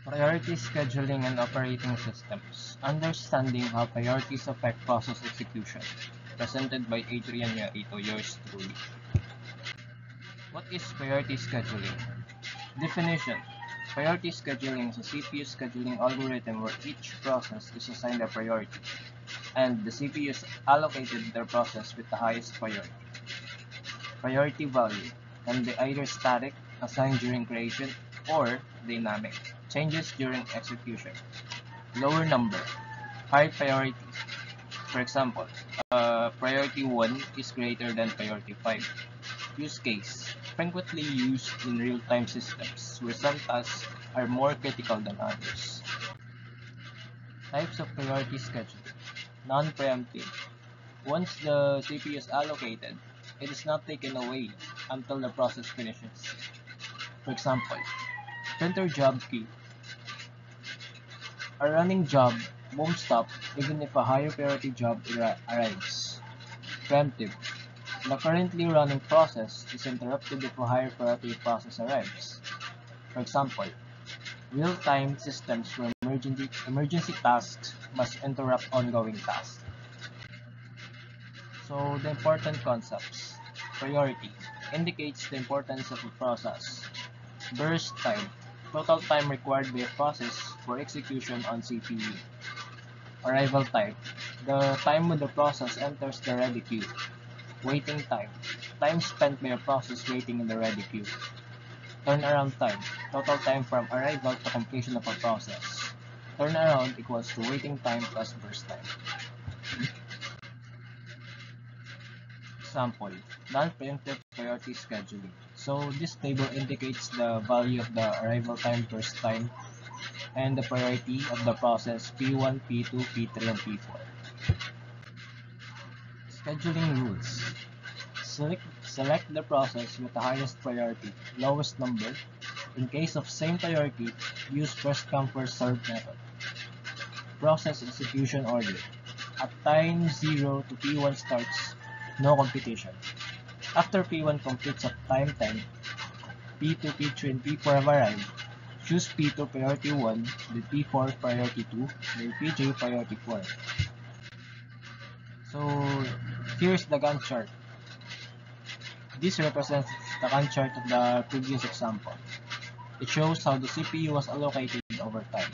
Priority scheduling and operating systems. Understanding how priorities affect process execution. Presented by Adrian Yarito, yours truly. What is priority scheduling? Definition. Priority scheduling is a CPU scheduling algorithm where each process is assigned a priority, and the CPU is allocated their process with the highest priority. Priority value can be either static, assigned during creation, or dynamic, changes during execution. Lower number, high priority. For example, priority 1 is greater than priority 5. Use case, frequently used in real-time systems where some tasks are more critical than others. Types of priority scheduling. Non-preemptive. Once the CPU is allocated, it is not taken away until the process finishes. For example, printer job queue. A running job won't stop even if a higher priority job arrives. Preemptive. The currently running process is interrupted if a higher priority process arrives. For example, real-time systems where emergency tasks must interrupt ongoing tasks. So, the important concepts. Priority indicates the importance of a process. Burst time, total time required by a process for execution on CPU. Arrival time, the time when the process enters the ready queue. Waiting time, time spent by a process waiting in the ready queue. Turnaround time, total time from arrival to completion of a process. Turnaround equals to waiting time plus burst time. Example, non-preemptive priority scheduling. So this table indicates the value of the arrival time, burst time, and the priority of the process P1, P2, P3, and P4. Scheduling rules. Select the process with the highest priority, lowest number. In case of same priority, use first come first served method. Process execution order. At time 0 to P1 starts, no competition. After P1 completes at time 10, P2, P3, and P4 have arrived. Choose P2 priority 1, then P4 priority 2, then P3 priority 4. So here's the Gantt chart. This represents the Gantt chart of the previous example. It shows how the CPU was allocated over time.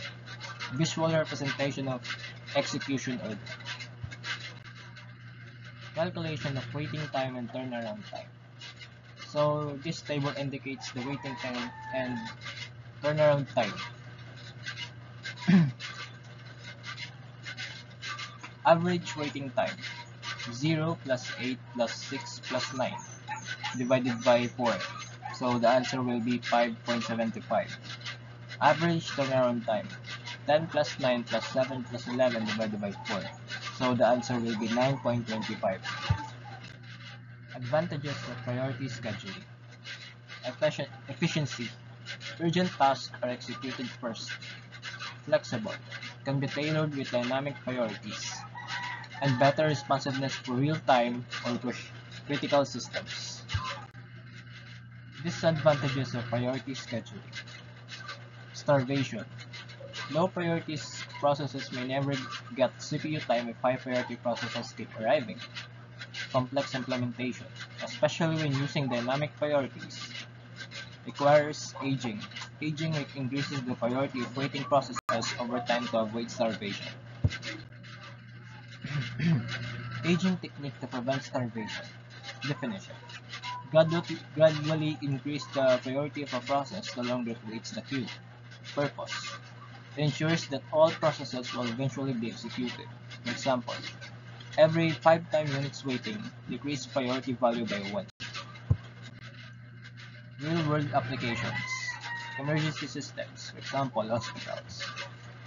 Visual representation of execution order. Calculation of waiting time and turnaround time. So this table indicates the waiting time and turnaround time. Average waiting time 0 plus 8 plus 6 plus 9 divided by 4. So the answer will be 5.75. Average turnaround time 10 plus 9 plus 7 plus 11 divided by 4. So the answer will be 9.25. Advantages of priority scheduling. Efficiency. Urgent tasks are executed first. Flexible. Can be tailored with dynamic priorities. And better responsiveness for real-time or critical systems. Disadvantages of priority scheduling. Starvation. Low priority processes may never get CPU time if high priority processes keep arriving. Complex implementation, especially when using dynamic priorities, requires aging. Aging increases the priority of waiting processes over time to avoid starvation. Aging technique to prevent starvation. Definition. Gradually increase the priority of a process the longer it waits the queue. Purpose. It ensures that all processes will eventually be executed. For example, every 5 time units waiting, decrease priority value by 1. Real-world applications. Emergency systems, for example, hospitals.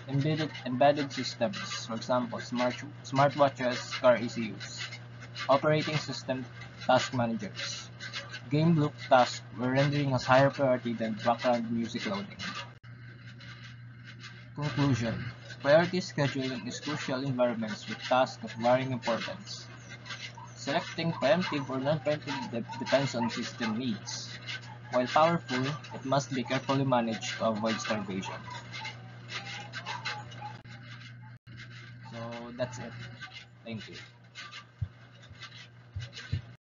Embedded systems, for example, smartwatches, car ECUs. Operating system task managers. Game loop task where rendering has higher priority than background music loading. Conclusion. Priority scheduling is crucial in environments with tasks of varying importance. Selecting preemptive or non-preemptive depends on system needs. While powerful, it must be carefully managed to avoid starvation. that's it. Thank you.